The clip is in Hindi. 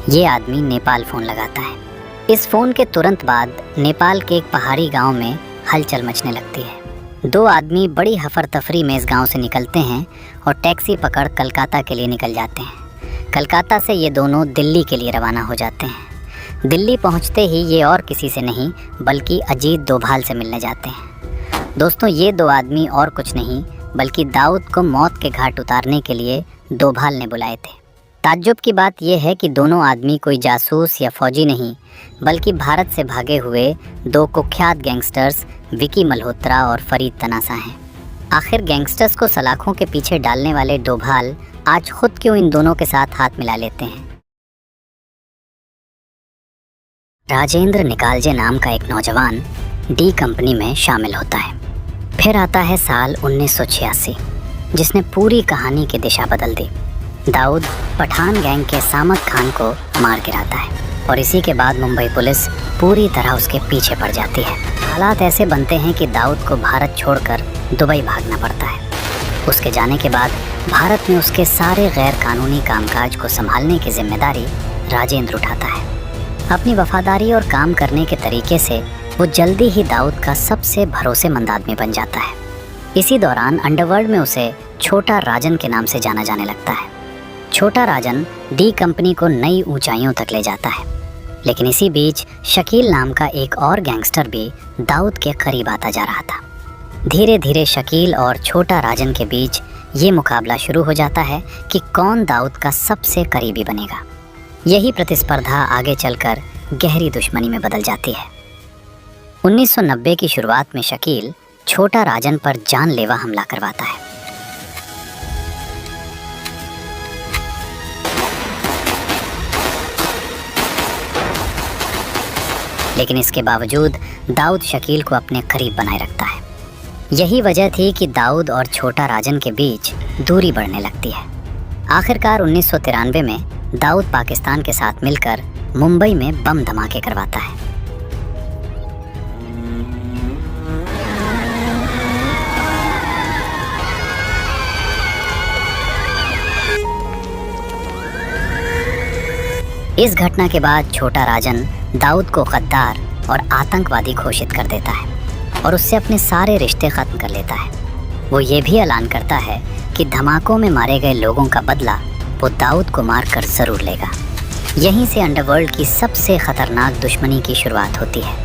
ये आदमी नेपाल फ़ोन लगाता है। इस फ़ोन के तुरंत बाद नेपाल के एक पहाड़ी गांव में हलचल मचने लगती है। दो आदमी बड़ी हफर तफरी में इस गांव से निकलते हैं और टैक्सी पकड़ कलकत्ता के लिए निकल जाते हैं। कलकत्ता से ये दोनों दिल्ली के लिए रवाना हो जाते हैं। दिल्ली पहुंचते ही ये और किसी से नहीं बल्कि अजीत डोभाल से मिलने जाते हैं। दोस्तों, ये दो आदमी और कुछ नहीं बल्कि दाऊद को मौत के घाट उतारने के लिए डोभाल ने बुलाए थे। ताज्जुब की बात यह है कि दोनों आदमी कोई जासूस या फौजी नहीं बल्कि भारत से भागे हुए दो कुख्यात गैंगस्टर्स विकी मल्होत्रा और फरीद तनासा हैं। आखिर गैंगस्टर्स को सलाखों के पीछे डालने वाले डोभाल आज खुद क्यों इन दोनों के साथ हाथ मिला लेते हैं। राजेंद्र निकालजे नाम का एक नौजवान डी कंपनी में शामिल होता है। फिर आता है साल 1986 जिसने पूरी कहानी की दिशा बदल दी। दाऊद पठान गैंग के सामत खान को मार गिराता है और इसी के बाद मुंबई पुलिस पूरी तरह उसके पीछे पड़ जाती है। हालात ऐसे बनते हैं कि दाऊद को भारत छोड़कर दुबई भागना पड़ता है। उसके जाने के बाद भारत में उसके सारे गैर कानूनी कामकाज को संभालने की जिम्मेदारी राजेंद्र उठाता है। अपनी वफादारी और काम करने के तरीके से वो जल्दी ही दाऊद का सबसे भरोसेमंद आदमी बन जाता है। इसी दौरान अंडरवर्ल्ड में उसे छोटा राजन के नाम से जाना जाने लगता है। छोटा राजन डी कंपनी को नई ऊंचाइयों तक ले जाता है, लेकिन इसी बीच शकील नाम का एक और गैंगस्टर भी दाऊद के करीब आता जा रहा था। धीरे धीरे शकील और छोटा राजन के बीच ये मुकाबला शुरू हो जाता है कि कौन दाऊद का सबसे करीबी बनेगा। यही प्रतिस्पर्धा आगे चलकर गहरी दुश्मनी में बदल जाती है। 1990 की शुरुआत में शकील छोटा राजन पर जानलेवा हमला करवाता है। लेकिन इसके बावजूद दाऊद शकील को अपने करीब बनाए रखता है। यही वजह थी कि दाऊद और छोटा राजन के बीच दूरी बढ़ने लगती है। आखिरकार 1993 में दाऊद पाकिस्तान के साथ मिलकर मुंबई में बम धमाके करवाता है। इस घटना के बाद छोटा राजन दाऊद को गद्दार और आतंकवादी घोषित कर देता है और उससे अपने सारे रिश्ते ख़त्म कर लेता है। वो ये भी ऐलान करता है कि धमाकों में मारे गए लोगों का बदला वो दाऊद को मारकर ज़रूर लेगा। यहीं से अंडरवर्ल्ड की सबसे ख़तरनाक दुश्मनी की शुरुआत होती है।